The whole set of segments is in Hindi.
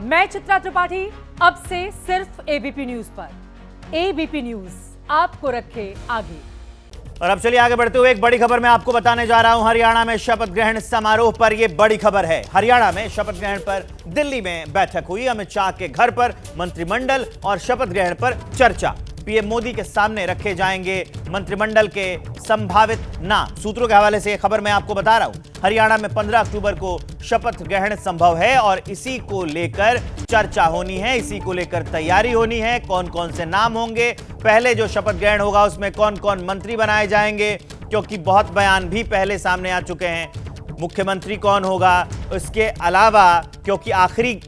मैं चित्रा त्रिपाठी, अब से सिर्फ एबीपी न्यूज पर। एबीपी न्यूज आपको रखे आगे। और अब चलिए आगे बढ़ते हुए एक बड़ी खबर मैं आपको बताने जा रहा हूं। हरियाणा में शपथ ग्रहण समारोह पर यह बड़ी खबर है। हरियाणा में शपथ ग्रहण पर दिल्ली में बैठक हुई। अमित शाह के घर पर मंत्रिमंडल और शपथ ग्रहण पर चर्चा। पीएम मोदी के सामने रखे जाएंगे मंत्रिमंडल के संभावित नाम। सूत्रों के हवाले से यह खबर मैं आपको बता रहा हूं। हरियाणा में 15 अक्टूबर को शपथ ग्रहण संभव है और इसी को लेकर चर्चा होनी है, इसी को लेकर तैयारी होनी है। कौन कौन से नाम होंगे, पहले जो शपथ ग्रहण होगा उसमें कौन कौन मंत्री बनाए जाएंगे, क्योंकि बहुत बयान भी पहले सामने आ चुके हैं। मुख्यमंत्री कौन होगा, इसके अलावा क्योंकि आखिरी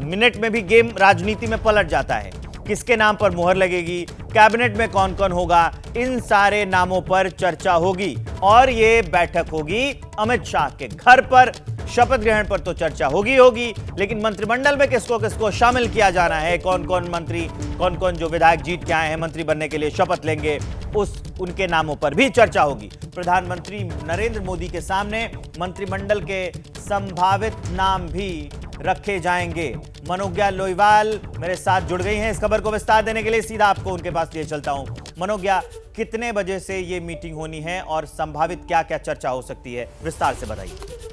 मिनट में भी गेम राजनीति में पलट जाता है, किसके नाम पर मुहर लगेगी, कैबिनेट में कौन कौन होगा, इन सारे नामों पर चर्चा होगी। और ये बैठक होगी अमित शाह के घर पर। शपथ ग्रहण पर तो चर्चा होगी, लेकिन मंत्रिमंडल में किसको किसको शामिल किया जाना है, कौन कौन मंत्री, कौन कौन जो विधायक जीत के आए हैं मंत्री बनने के लिए शपथ लेंगे, उनके नामों पर भी चर्चा होगी। प्रधानमंत्री नरेंद्र मोदी के सामने मंत्रिमंडल के संभावित नाम भी रखे जाएंगे। मनोज्ञा लोईवाल मेरे साथ जुड़ गई हैं इस खबर को विस्तार देने के लिए। सीधा आपको उनके पास लिए चलता हूं। मनोज्ञा, कितने बजे से ये मीटिंग होनी है और संभावित क्या क्या चर्चा हो सकती है, विस्तार से बताइए।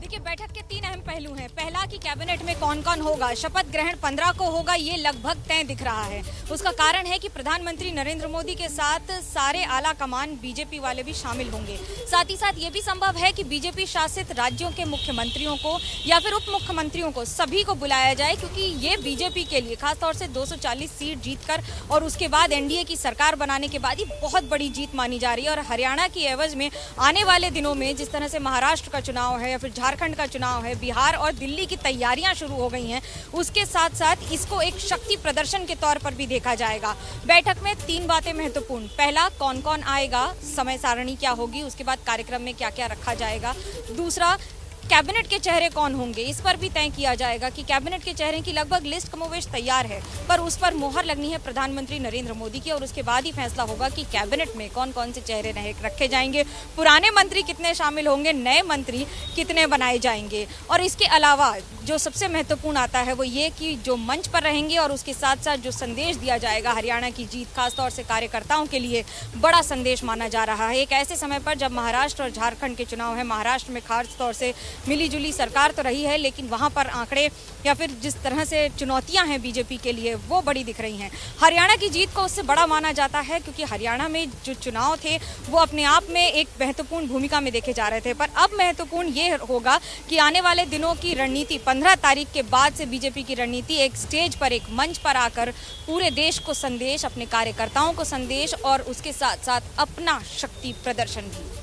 देखिए, बैठक के 3 अहम पहलू हैं। पहला कि कैबिनेट में कौन कौन होगा। शपथ ग्रहण 15 को होगा, ये लगभग तय दिख रहा है। उसका कारण है कि प्रधानमंत्री नरेंद्र मोदी के साथ सारे आला कमान बीजेपी वाले भी शामिल होंगे। साथ ही साथ ये भी संभव है कि बीजेपी शासित राज्यों के मुख्यमंत्रियों को या फिर उप मुख्यमंत्रियों को सभी को बुलाया जाए, क्योंकि ये बीजेपी के लिए खासतौर से 240 सीट जीतकर और उसके बाद एनडीए की सरकार बनाने के बाद ही बहुत बड़ी जीत मानी जा रही है। और हरियाणा की एवज में आने वाले दिनों में जिस तरह से महाराष्ट्र का चुनाव है या फिर झारखंड का चुनाव है, बिहार और दिल्ली की तैयारियां शुरू हो गई हैं, उसके साथ साथ इसको एक शक्ति प्रदर्शन के तौर पर भी देखा जाएगा। बैठक में 3 बातें महत्वपूर्ण। पहला, कौन कौन आएगा, समय सारणी क्या होगी, उसके बाद कार्यक्रम में क्या क्या रखा जाएगा। दूसरा, कैबिनेट के चेहरे कौन होंगे, इस पर भी तय किया जाएगा कि कैबिनेट के चेहरे की लगभग लिस्ट कमोवेश तैयार है, पर उस पर मोहर लगनी है प्रधानमंत्री नरेंद्र मोदी की और उसके बाद ही फैसला होगा कि कैबिनेट में कौन कौन से चेहरे रखे जाएंगे, पुराने मंत्री कितने शामिल होंगे, नए मंत्री कितने बनाए जाएंगे। और इसके अलावा जो सबसे महत्वपूर्ण आता है वो ये कि जो मंच पर रहेंगे और उसके साथ साथ जो संदेश दिया जाएगा, हरियाणा की जीत खासतौर से कार्यकर्ताओं के लिए बड़ा संदेश माना जा रहा है। एक ऐसे समय पर जब महाराष्ट्र और झारखंड के चुनाव है, महाराष्ट्र में खास तौर से मिली जुली सरकार तो रही है, लेकिन वहां पर आंकड़े या फिर जिस तरह से चुनौतियां हैं बीजेपी के लिए वो बड़ी दिख रही हैं। हरियाणा की जीत को उससे बड़ा माना जाता है क्योंकि हरियाणा में जो चुनाव थे वो अपने आप में एक महत्वपूर्ण भूमिका में देखे जा रहे थे, पर अब महत्वपूर्ण ये होगा कि आने वाले दिनों की रणनीति 15 तारीख के बाद से बीजेपी की रणनीति एक स्टेज पर, एक मंच पर आकर पूरे देश को संदेश, अपने कार्यकर्ताओं को संदेश और उसके साथ साथ अपना शक्ति प्रदर्शन भी।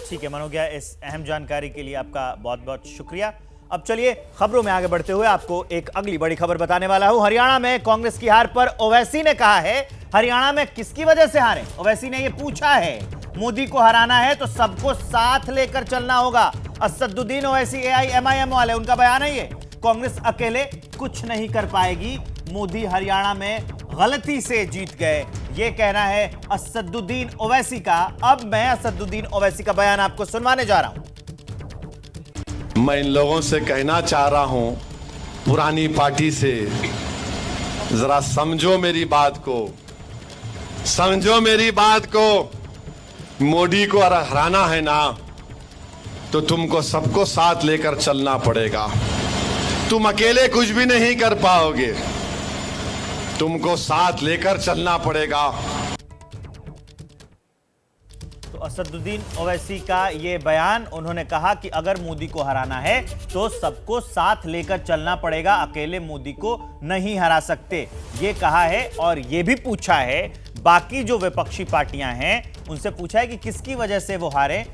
ठीक है मनोज्ञा, इस अहम जानकारी के लिए आपका बहुत बहुत शुक्रिया। अब चलिए खबरों में आगे बढ़ते हुए आपको एक अगली बड़ी खबर बताने वाला हूं। हरियाणा में कांग्रेस की हार पर ओवैसी ने कहा है, हरियाणा में किसकी वजह से हारे। ओवैसी ने यह पूछा है, मोदी को हराना है तो सबको साथ लेकर चलना होगा। असदुद्दीन ओवैसी एआईएमआईएम वाले, उनका बयान है ये। कांग्रेस अकेले कुछ नहीं कर पाएगी, मोदी हरियाणा में गलती से जीत गए, ये कहना है असदुद्दीन ओवैसी का। अब मैं असदुद्दीन ओवैसी का बयान आपको सुनवाने जा रहा हूं। मैं इन लोगों से कहना चाह रहा हूं, पुरानी पार्टी से जरा समझो मेरी बात को, समझो मेरी बात को। मोदी को हराना है ना तो तुमको सबको साथ लेकर चलना पड़ेगा। तुम अकेले कुछ भी नहीं कर पाओगे, तुमको साथ लेकर चलना पड़ेगा। तो असदुद्दीन ओवैसी का ये बयान, उन्होंने कहा कि अगर मोदी को हराना है तो सबको साथ लेकर चलना पड़ेगा, अकेले मोदी को नहीं हरा सकते, ये कहा है। और ये भी पूछा है बाकी जो विपक्षी पार्टियां हैं उनसे पूछा है कि किसकी वजह से वो हारे,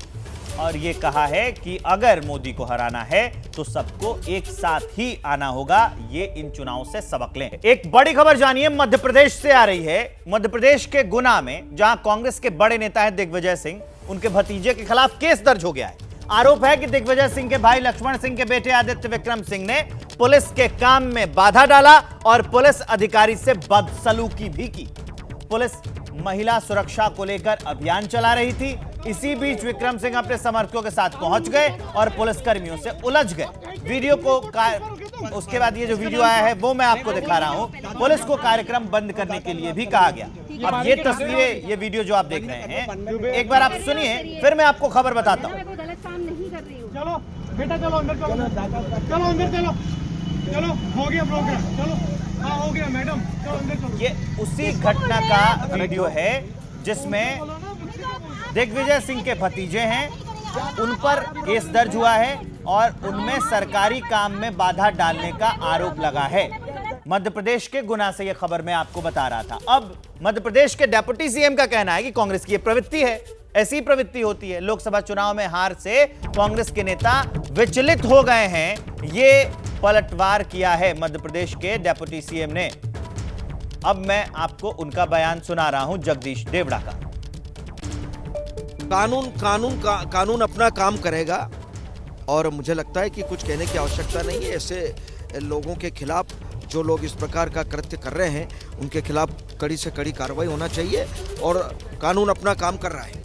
और ये कहा है कि अगर मोदी को हराना है तो सबको एक साथ ही आना होगा। ये इन चुनावों से सबक लें। एक बड़ी खबर जानिए, मध्य प्रदेश से आ रही है। मध्य प्रदेश के गुना में जहां कांग्रेस के बड़े नेता हैं दिग्विजय सिंह, उनके भतीजे के खिलाफ केस दर्ज हो गया है। आरोप है कि दिग्विजय सिंह के भाई लक्ष्मण सिंह के बेटे आदित्य विक्रम सिंह ने पुलिस के काम में बाधा डाला और पुलिस अधिकारी से बदसलूकी भी की। पुलिस महिला सुरक्षा को लेकर अभियान चला रही थी, इसी बीच विक्रम सिंह अपने समर्थकों के साथ पहुंच गए और पुलिसकर्मियों से उलझ गए। वीडियो को उसके बाद ये जो वीडियो आया है वो मैं आपको दिखा रहा हूं। पुलिस को कार्यक्रम बंद करने के लिए भी कहा गया। अब ये तस्वीरें, ये वीडियो जो आप देख रहे हैं, एक बार आप सुनिए, फिर मैं आपको खबर बताता हूं। चलो बेटा, चलो अंदर, चलो अंदर, चलो हो गया प्रोग्राम, चलो हाँ हो गया मैडम, चलो अंदर चलो। ये उसी घटना का वीडियो है जिसमें दिग्विजय सिंह के भतीजे हैं, उन पर केस दर्ज हुआ है और उनमें सरकारी काम में बाधा डालने का आरोप लगा है। मध्य प्रदेश के गुना से यह खबर मैं आपको बता रहा था। अब मध्य प्रदेश के डिप्टी सीएम का कहना है कि कांग्रेस की यह प्रवृत्ति है, ऐसी प्रवृत्ति होती है। लोकसभा चुनाव में हार से कांग्रेस के नेता विचलित हो गए हैं, ये पलटवार किया है मध्य प्रदेश के डिप्टी सीएम ने। अब मैं आपको उनका बयान सुना रहा हूं, जगदीश देवड़ा का। कानून अपना काम करेगा और मुझे लगता है कि कुछ कहने की आवश्यकता नहीं है। ऐसे लोगों के खिलाफ, जो लोग इस प्रकार का कृत्य कर रहे हैं, उनके खिलाफ कड़ी से कड़ी कार्रवाई होना चाहिए और कानून अपना काम कर रहा है।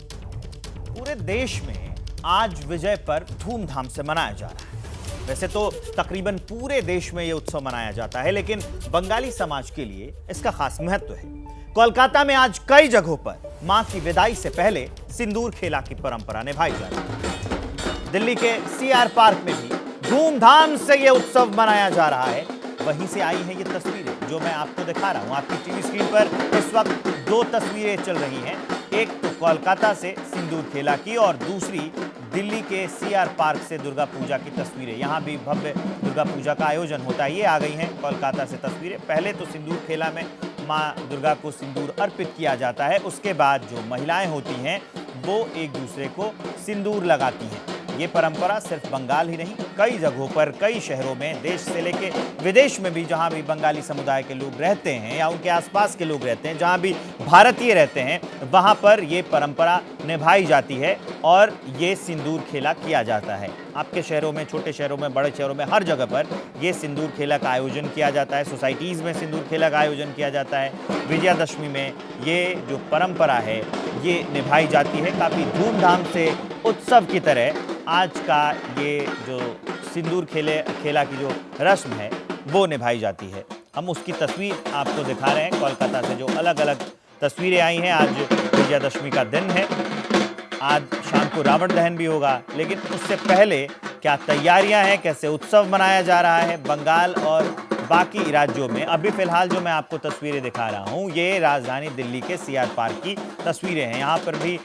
पूरे देश में आज विजय पर्व धूमधाम से मनाया जा रहा है। वैसे तो तकरीबन पूरे देश में यह उत्सव मनाया जाता है, लेकिन बंगाली समाज के लिए इसका खास महत्व है। कोलकाता में आज कई जगहों पर मां की विदाई से पहले सिंदूर खेला की परंपरा निभाई जा रही है। दिल्ली के सीआर पार्क में भी धूमधाम से यह उत्सव मनाया जा रहा है। वहीं से आई हैं ये तस्वीरें जो मैं आपको दिखा रहा हूं। आपकी टीवी स्क्रीन पर इस वक्त दो तस्वीरें चल रही हैं, एक तो कोलकाता से सिंदूर खेला की और दूसरी दिल्ली के सीआर पार्क से दुर्गा पूजा की तस्वीरें। यहां भी भव्य दुर्गा पूजा का आयोजन होता है। ये आ गई हैं कोलकाता से तस्वीरें। पहले तो सिंदूर खेला में मां दुर्गा को सिंदूर अर्पित किया जाता है, उसके बाद जो महिलाएं होती हैं वो एक दूसरे को सिंदूर लगाती हैं। ये परंपरा सिर्फ बंगाल ही नहीं, कई जगहों पर, कई शहरों में, देश से लेके विदेश में भी, जहां भी बंगाली समुदाय के लोग रहते हैं या उनके आसपास के लोग रहते हैं, जहां भी भारतीय रहते हैं, वहां पर ये परंपरा निभाई जाती है और ये सिंदूर खेला किया जाता है। आपके शहरों में, छोटे शहरों में, बड़े शहरों में, हर जगह पर ये सिंदूर खेला का आयोजन किया जाता है। सोसाइटीज़ में सिंदूर खेला का आयोजन किया जाता है। विजयादशमी में ये जो परंपरा है ये निभाई जाती है। काफ़ी धूमधाम से उत्सव की तरह आज का ये जो सिंदूर खेला की जो रस्म है वो निभाई जाती है। हम उसकी तस्वीर आपको दिखा रहे हैं कोलकाता से, जो अलग अलग तस्वीरें आई हैं। आज विजयादशमी का दिन है, आज शाम को रावण दहन भी होगा, लेकिन उससे पहले क्या तैयारियां हैं, कैसे उत्सव मनाया जा रहा है बंगाल और बाकी राज्यों में। अभी फिलहाल जो मैं आपको तस्वीरें दिखा रहा हूं ये राजधानी दिल्ली के सीआर पार्क की तस्वीरें हैं। यहाँ पर भी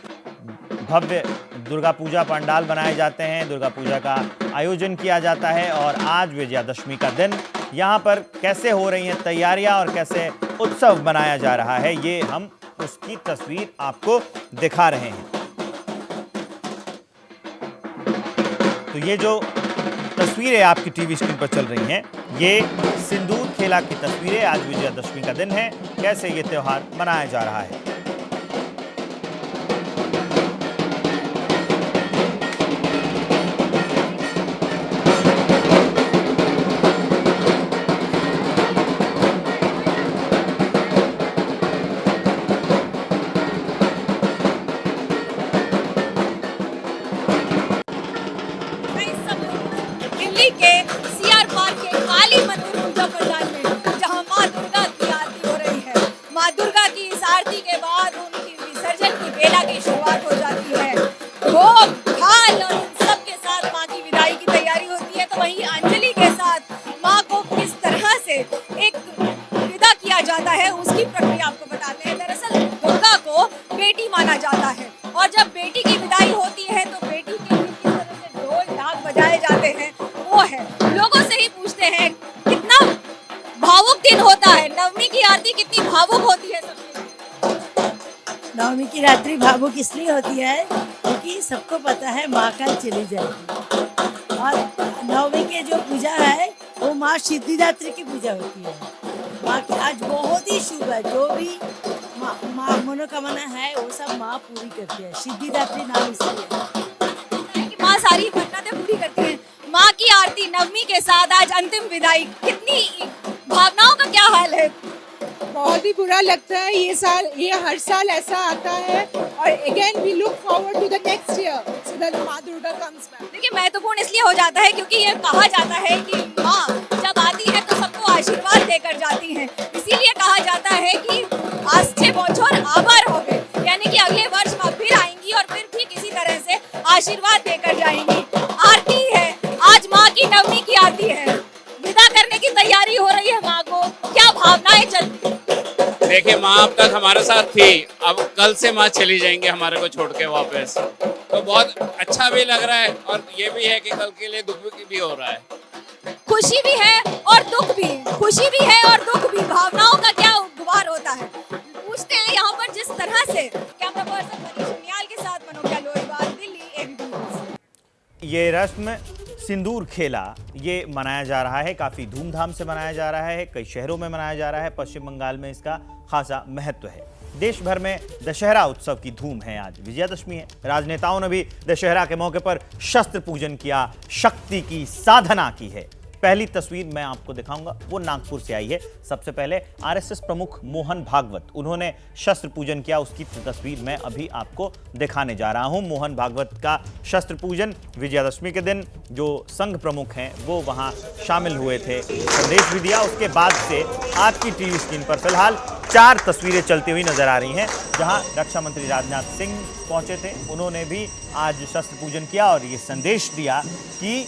भव्य दुर्गा पूजा पंडाल बनाए जाते हैं, दुर्गा पूजा का आयोजन किया जाता है और आज विजयादशमी का दिन। यहाँ पर कैसे हो रही हैं तैयारियां और कैसे उत्सव मनाया जा रहा है, ये हम उसकी तस्वीर आपको दिखा रहे हैं। तो ये जो तस्वीरें आपकी टीवी स्क्रीन पर चल रही हैं, ये सिंदूर खेला की तस्वीरें। आज विजयादशमी का दिन है, कैसे ये त्योहार मनाया जा रहा है। दिल्ली के सीआर पार्क के काली मंदिर पूजा पंडाल में, जहां मां दुर्गा की आरती हो रही है। मां दुर्गा की इस आरती के बाद उनकी विसर्जन की बेला की शुरुआत हो जाती है। भोग थाल और इन सब के साथ मां की विदाई की तैयारी होती है। तो वहीं अंजलि के साथ मां को किस तरह से एक विदा किया जाता है उसकी प्रक्रिया आपको बताते हैं। दरअसल दुर्गा को बेटी माना जाता है और जब बेटी की विदाई होती है तो बेटी के लिए किस तरह से ढोल ढाक बजाए जाते हैं वो है। लोगों से ही पूछते हैं कितना भावुक दिन होता है, नवमी की आरती कितनी भावुक होती है सबके। नवमी की रात्रि भावुक इसलिए होती है क्योंकि सबको पता है माँ कल चली जाएगी और नवमी के जो पूजा है वो माँ सिद्धिदात्री की पूजा होती है। माँ की आज बहुत ही शुभ है, जो भी माँ मनोकामना है वो सब माँ पूरी करती है। सिद्धिदात्री नाम इसलिए कि माँ सारी मन्नतें पूरी करती हैं। माँ की आरती नवमी के साथ आज अंतिम विदाई, कितनी भावनाओं का क्या हाल है। बहुत ही बुरा लगता है। ये हर साल ऐसा आता है और again we look forward to the next year so that माँ दुर्गा कम्स बैक। देखिए महत्वपूर्ण इसलिए हो जाता है क्योंकि ये कहा जाता है कि माँ जब आती है तो सबको आशीर्वाद देकर जाती हैं। इसीलिए कहा जाता है कि आस्थे बोझोर आभार हो गए, यानी कि अगले वर्ष माँ फिर आएंगी और फिर ठीक इसी तरह से आशीर्वाद देकर जाएंगी। आरती है, आज माँ की नवमी की आरती है, विदा करने की तैयारी हो रही है माँ को, क्या भावनाएं चलती? देखिए माँ अब तक हमारे साथ थी, अब कल से माँ चली जाएंगे हमारे को छोड़ के वापस, तो बहुत अच्छा भी लग रहा है और ये भी है कि कल के लिए दुख भी हो रहा है। खुशी भी है और दुख भी, खुशी भी है और दुख भी, भावनाओं का क्या गुबार होता है। पूछते हैं यहाँ पर जिस तरह से। कैमरा पर्सन मनीष नियाल के साथ मनोज लोईवाल, दिल्ली, एबीपी न्यूज़। ये रस्म सिंदूर खेला ये मनाया जा रहा है, काफी धूमधाम से मनाया जा रहा है, कई शहरों में मनाया जा रहा है। पश्चिम बंगाल में इसका खासा महत्व है। देश भर में दशहरा उत्सव की धूम है। आज विजयादशमी है। राजनेताओं ने भी दशहरा के मौके पर शस्त्र पूजन किया, शक्ति की साधना की है। पहली तस्वीर मैं आपको दिखाऊंगा, वो नागपुर से आई है। सबसे पहले आरएसएस प्रमुख मोहन भागवत, उन्होंने शस्त्र पूजन किया, उसकी तस्वीर मैं अभी आपको दिखाने जा रहा हूं। मोहन भागवत का शस्त्र पूजन विजयादशमी के दिन जो संघ प्रमुख हैं वो वहां शामिल हुए थे, संदेश भी दिया। उसके बाद से आपकी टीवी स्क्रीन पर फिलहाल 4 तस्वीरें चलती हुई नजर आ रही हैं, जहां रक्षा मंत्री राजनाथ सिंह पहुंचे थे, उन्होंने भी आज शस्त्र पूजन किया और ये संदेश दिया कि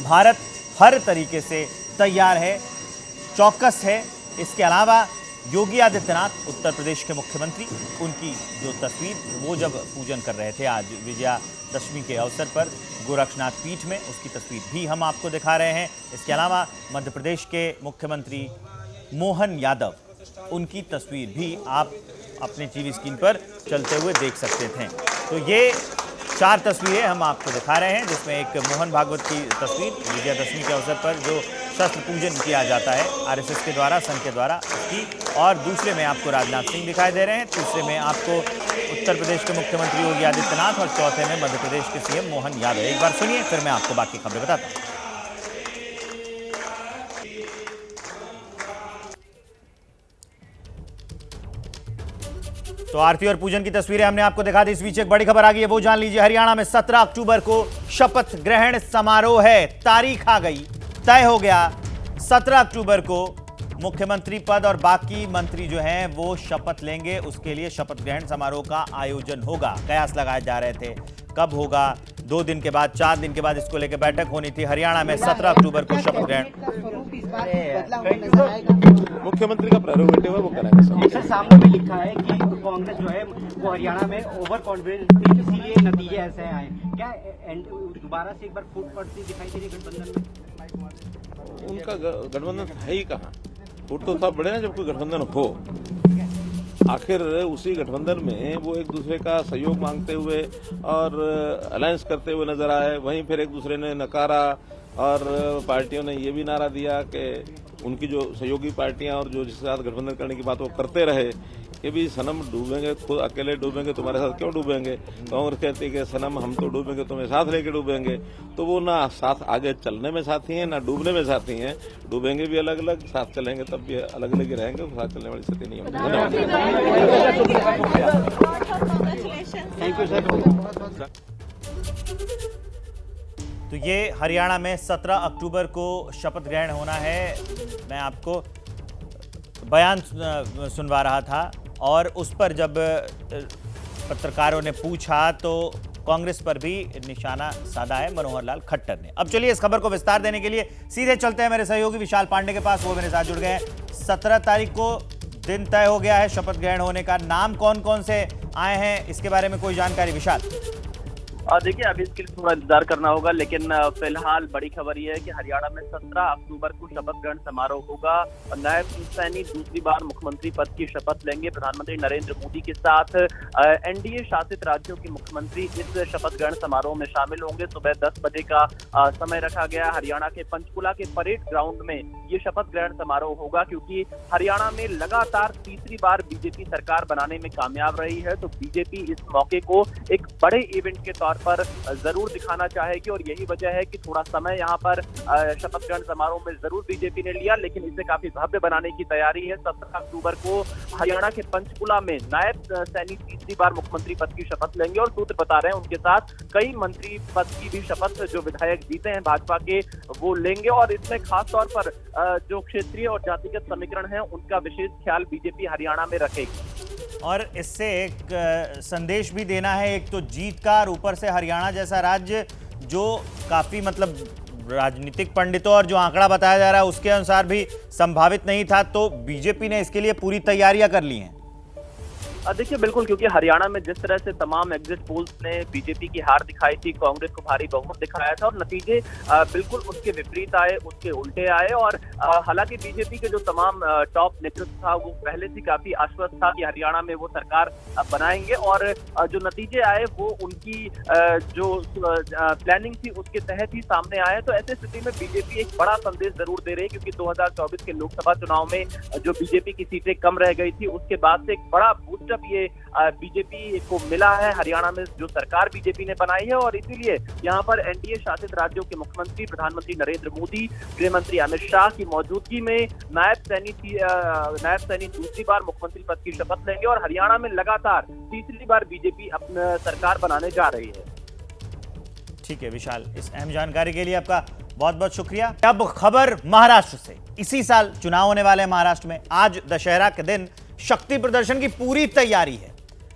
भारत हर तरीके से तैयार है, चौकस है। इसके अलावा योगी आदित्यनाथ उत्तर प्रदेश के मुख्यमंत्री, उनकी जो तस्वीर वो जब पूजन कर रहे थे आज विजयादशमी के अवसर पर गोरक्षनाथ पीठ में, उसकी तस्वीर भी हम आपको दिखा रहे हैं। इसके अलावा मध्य प्रदेश के मुख्यमंत्री मोहन यादव, उनकी तस्वीर भी आप अपने टीवी स्क्रीन पर चलते हुए देख सकते थे। तो ये 4 तस्वीरें हम आपको दिखा रहे हैं, जिसमें एक मोहन भागवत की तस्वीर विजयादशमी के अवसर पर जो शस्त्र पूजन किया जाता है आरएसएस के द्वारा, संघ के द्वारा की, और दूसरे में आपको राजनाथ सिंह दिखाई दे रहे हैं, तीसरे में आपको उत्तर प्रदेश के मुख्यमंत्री योगी आदित्यनाथ और चौथे में मध्य प्रदेश के सीएम मोहन यादव। एक बार सुनिए, फिर मैं आपको बाकी खबरें बताता हूँ। तो आरती और पूजन की तस्वीरें हमने आपको दिखा दी। इस बीच एक बड़ी खबर आ गई है, वो जान लीजिए। हरियाणा में 17 अक्टूबर को शपथ ग्रहण समारोह है। तारीख आ गई, तय हो गया। 17 अक्टूबर को मुख्यमंत्री पद और बाकी मंत्री जो हैं वो शपथ लेंगे। उसके लिए शपथ ग्रहण समारोह का आयोजन होगा। कयास लगाए जा रहे थे कब होगा, 2 दिन के बाद, 4 दिन के बाद इसको लेकर बैठक होनी थी। हरियाणा में 17 अक्टूबर को शपथ ग्रहण। मुख्यमंत्री का प्रेरोगेटिव है, वो करेंगे। सर सामने भी लिखा है कि कांग्रेस जो है वो हरियाणा में ओवर कॉन्फिडेंस थी, इसीलिए नतीजे ऐसे आए। क्या दोबारा से एक बार फूट पड़ती दिखाई दे रही गठबंधन में? उनका गठबंधन है ही कहाँ? फूट तो तब बढ़े ना जब कोई गठबंधन हो। आखिर उसी गठबंधन में वो एक दूसरे का सहयोग मांगते हुए और अलायंस करते हुए नजर आए। वहीं फिर एक दूसरे ने नकारा और पार्टियों ने ये भी नारा दिया कि उनकी जो सहयोगी पार्टियां और जो जिसके साथ गठबंधन करने की बात वो करते रहे कि भी सनम डूबेंगे, खुद अकेले डूबेंगे, तुम्हारे साथ क्यों डूबेंगे? कांग्रेस कहती है कि सनम हम तो डूबेंगे, तुम्हें साथ लेके डूबेंगे। तो वो ना साथ आगे चलने में साथी हैं, ना डूबने में साथी हैं। डूबेंगे भी अलग अलग, साथ चलेंगे तब भी अलग अलग ही रहेंगे, साथ चलने वाली स्थिति नहीं होगी। Thank you sir. तो ये हरियाणा में 17 अक्टूबर को शपथ ग्रहण होना है। मैं आपको बयान सुनवा रहा था और उस पर जब पत्रकारों ने पूछा तो कांग्रेस पर भी निशाना साधा है मनोहर लाल खट्टर ने। अब चलिए इस खबर को विस्तार देने के लिए सीधे चलते हैं मेरे सहयोगी विशाल पांडे के पास, वो मेरे साथ जुड़ गए हैं। 17 तारीख को दिन तय हो गया है शपथ ग्रहण होने का। नाम कौन कौन से आए हैं, इसके बारे में कोई जानकारी विशाल? देखिए अभी इसके लिए थोड़ा इंतजार करना होगा, लेकिन फिलहाल बड़ी खबर यह है कि हरियाणा में 17 अक्टूबर को शपथ ग्रहण समारोह होगा। नायब सैनी दूसरी बार मुख्यमंत्री पद की शपथ लेंगे। प्रधानमंत्री नरेंद्र मोदी के साथ एनडीए शासित राज्यों के मुख्यमंत्री इस शपथ ग्रहण समारोह में शामिल होंगे। सुबह 10 बजे का समय रखा गया। हरियाणा के पंचकुला के परेड ग्राउंड में ये शपथ ग्रहण समारोह होगा, क्योंकि हरियाणा में लगातार तीसरी बार बीजेपी सरकार बनाने में कामयाब रही है। तो बीजेपी इस मौके को एक बड़े इवेंट के तौर पर जरूर दिखाना चाहेगी और यही वजह है कि थोड़ा समय यहाँ पर शपथ ग्रहण समारोह में जरूर बीजेपी ने लिया, लेकिन इसे काफी भव्य बनाने की तैयारी है। 17 अक्टूबर को हरियाणा के पंचकुला में नायब सैनी तीसरी बार मुख्यमंत्री पद की शपथ लेंगे और सूत्र बता रहे हैं उनके साथ कई मंत्री पद की भी शपथ जो विधायक जीते हैं भाजपा के वो लेंगे और इसमें खास तौर पर जो क्षेत्रीय और जातिगत समीकरण है उनका विशेष ख्याल बीजेपी हरियाणा में रखेगी। और इससे एक संदेश भी देना है, एक तो जीत का और ऊपर से हरियाणा जैसा राज्य जो काफी मतलब राजनीतिक पंडितों और जो आंकड़ा बताया जा रहा है उसके अनुसार भी संभावित नहीं था, तो बीजेपी ने इसके लिए पूरी तैयारियां कर ली हैं। देखिए बिल्कुल, क्योंकि हरियाणा में जिस तरह से तमाम एग्जिट पोल्स ने बीजेपी की हार दिखाई थी, कांग्रेस को भारी बहुमत दिखाया था और नतीजे बिल्कुल उसके विपरीत आए, उसके उल्टे आए। और हालांकि बीजेपी के जो तमाम टॉप नेतृत्व था वो पहले से काफी आश्वस्त था कि हरियाणा में वो सरकार बनाएंगे और जो नतीजे आए वो उनकी जो प्लानिंग थी उसके तहत ही सामने आए। तो ऐसी स्थिति में बीजेपी एक बड़ा संदेश जरूर दे रही है, क्योंकि 2024 के लोकसभा चुनाव में जो बीजेपी की सीटें कम रह गई थी उसके बाद से एक बड़ा बूस्ट जब ये बीजेपी को मिला है हरियाणा में जो सरकार बीजेपी ने बनाई है और इसीलिए यहाँ पर एनडीए शासित राज्यों के मुख्यमंत्री प्रधानमंत्री नरेंद्र मोदी, गृह मंत्री अमित शाह की मौजूदगी में नायब सैनी दूसरी बार मुख्यमंत्री पद की शपथ लेंगे और हरियाणा में लगातार तीसरी बार बीजेपी अपनी सरकार बनाने जा रही है। ठीक है विशाल, इस अहम जानकारी के लिए आपका बहुत बहुत शुक्रिया। अब खबर महाराष्ट्र से। इसी साल चुनाव होने वाले महाराष्ट्र में आज दशहरा के दिन शक्ति प्रदर्शन की पूरी तैयारी है।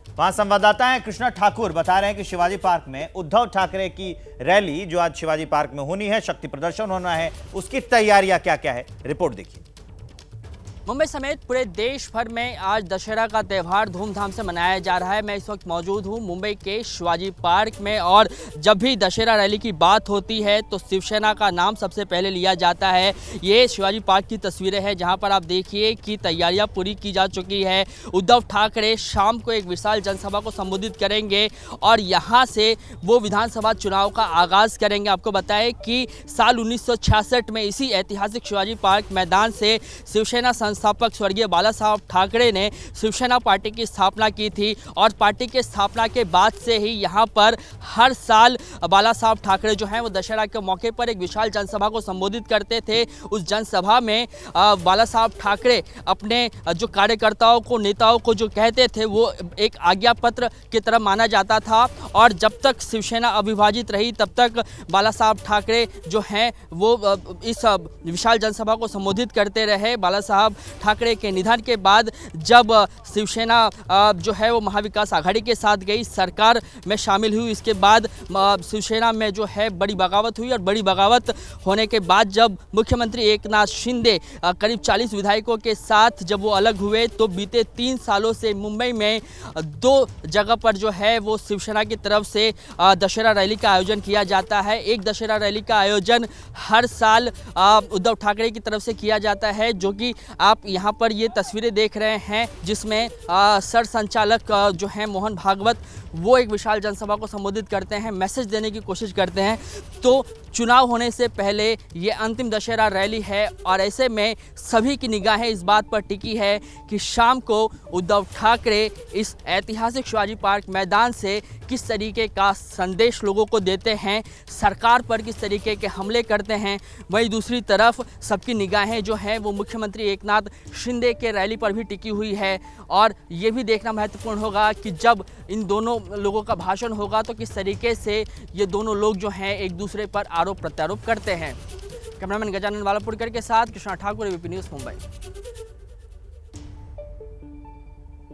वहां संवाददाता हैं कृष्णा ठाकुर बता रहे हैं कि शिवाजी पार्क में उद्धव ठाकरे की रैली जो आज शिवाजी पार्क में होनी है, शक्ति प्रदर्शन होना है, उसकी तैयारियां क्या क्या है, रिपोर्ट देखिए। मुंबई समेत पूरे देश भर में आज दशहरा का त्यौहार धूमधाम से मनाया जा रहा है। मैं इस वक्त मौजूद हूं मुंबई के शिवाजी पार्क में और जब भी दशहरा रैली की बात होती है तो शिवसेना का नाम सबसे पहले लिया जाता है। ये शिवाजी पार्क की तस्वीरें हैं जहां पर आप देखिए कि तैयारियां पूरी की जा चुकी है। उद्धव ठाकरे शाम को एक विशाल जनसभा को संबोधित करेंगे और यहाँ से वो विधानसभा चुनाव का आगाज़ करेंगे। आपको बताएं कि साल 1966 में इसी ऐतिहासिक शिवाजी पार्क मैदान से शिवसेना संस्थापक स्वर्गीय बाला साहब ठाकरे ने शिवसेना पार्टी की स्थापना की थी और पार्टी के स्थापना के बाद से ही यहाँ पर हर साल बाला साहब ठाकरे जो हैं वो दशहरा के मौके पर एक विशाल जनसभा को संबोधित करते थे। उस जनसभा में बाला साहब ठाकरे अपने जो कार्यकर्ताओं को, नेताओं को जो कहते थे वो एक आज्ञा पत्र की तरह माना जाता था और जब तक शिवसेना अविभाजित रही तब तक बाला साहब ठाकरे जो हैं वो इस विशाल जनसभा को संबोधित करते रहे। बाला साहब ठाकरे के निधन के बाद जब शिवसेना जो है वो महाविकास आघाड़ी के साथ गई, सरकार में शामिल हुई, इसके बाद शिवसेना में जो है बड़ी बगावत हुई और बड़ी बगावत होने के बाद जब मुख्यमंत्री एकनाथ शिंदे करीब 40 विधायकों के साथ जब वो अलग हुए तो बीते 3 सालों से मुंबई में 2 जगह पर जो है वो शिवसेना की तरफ से दशहरा रैली का आयोजन किया जाता है। एक दशहरा रैली का आयोजन हर साल उद्धव ठाकरे की तरफ से किया जाता है, जो कि आप यहाँ पर ये तस्वीरें देख रहे हैं जिसमें सर संचालक जो हैं मोहन भागवत वो एक विशाल जनसभा को संबोधित करते हैं, मैसेज देने की कोशिश करते हैं। तो चुनाव होने से पहले ये अंतिम दशहरा रैली है और ऐसे में सभी की निगाहें इस बात पर टिकी है कि शाम को उद्धव ठाकरे इस ऐतिहासिक शिवाजी पार्क मैदान से किस तरीके का संदेश लोगों को देते हैं, सरकार पर किस तरीके के हमले करते हैं। वहीं दूसरी तरफ सबकी निगाहें जो हैं वो मुख्यमंत्री एकनाथ शिंदे के रैली पर भी टिकी हुई है और ये भी देखना महत्वपूर्ण होगा कि जब इन दोनों लोगों का भाषण होगा तो किस तरीके से ये दोनों लोग जो हैं एक दूसरे पर आरोप प्रत्यारोप करते हैं। कैमरामैन गजानन वालापुरकर के साथ कृष्णा ठाकुर, एबीपी न्यूज़ मुंबई।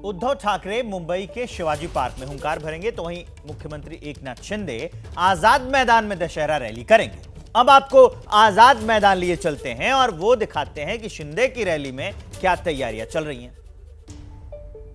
उद्धव ठाकरे मुंबई के शिवाजी पार्क में हुंकार भरेंगे तो वहीं मुख्यमंत्री एकनाथ शिंदे आजाद मैदान में दशहरा रैली करेंगे। अब आपको आजाद मैदान लिए चलते हैं और वो दिखाते हैं कि शिंदे की रैली में क्या तैयारियां चल रही हैं।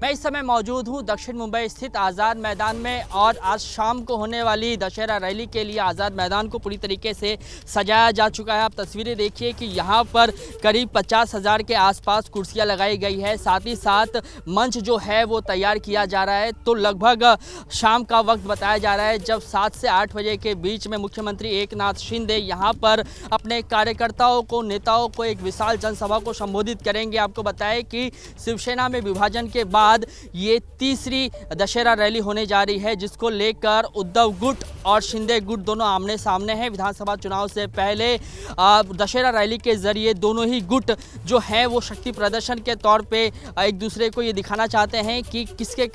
मैं इस समय मौजूद हूं दक्षिण मुंबई स्थित आज़ाद मैदान में और आज शाम को होने वाली दशहरा रैली के लिए आज़ाद मैदान को पूरी तरीके से सजाया जा चुका है। आप तस्वीरें देखिए कि यहां पर करीब 50,000 के आसपास कुर्सियां लगाई गई है, साथ ही साथ मंच जो है वो तैयार किया जा रहा है। तो लगभग शाम का वक्त बताया जा रहा है जब 7 से 8 बजे के बीच में मुख्यमंत्री एकनाथ शिंदे यहाँ पर अपने कार्यकर्ताओं को, नेताओं को एक विशाल जनसभा को संबोधित करेंगे। आपको बताएं कि शिवसेना में विभाजन के बाद बाद ये तीसरी दशहरा रैली होने जा रही है, जिसको लेकर उद्धव गुट और शिंदे गुट दोनों आमने सामने हैं। विधानसभा चुनाव से पहले दशहरा रैली के जरिए दोनों ही गुट जो है वो शक्ति प्रदर्शन के तौर पे एक दूसरे को ये दिखाना चाहते हैं कि किसके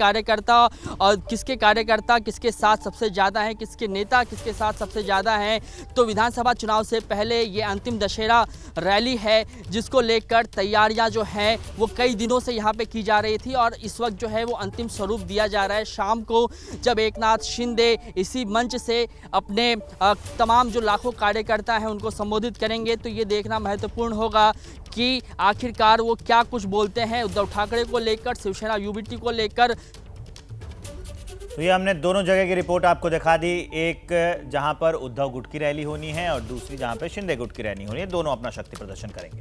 कार्यकर्ता किसके साथ सबसे ज़्यादा हैं, किसके नेता किसके साथ सबसे ज़्यादा हैं। तो विधानसभा चुनाव से पहले ये अंतिम दशहरा रैली है, जिसको लेकर तैयारियां जो हैं वो कई दिनों से यहाँ पे की जा रही थी और इस वक्त जो है वो अंतिम स्वरूप दिया जा रहा है। शाम को जब एकनाथ शिंदे इसी मंच से अपने तमाम जो लाखों कार्यकर्ता हैं उनको संबोधित करेंगे, तो ये देखना महत्वपूर्ण होगा कि आखिरकार वो क्या कुछ बोलते हैं उद्धव ठाकरे को लेकर, शिवसेना यूबीटी को लेकर। तो ये हमने दोनों जगह की रिपोर्ट आपको दिखा दी, एक जहां पर उद्धव गुट की रैली होनी है और दूसरी जहां पर शिंदे गुट की रैली होनी है। दोनों अपना शक्ति प्रदर्शन करेंगे।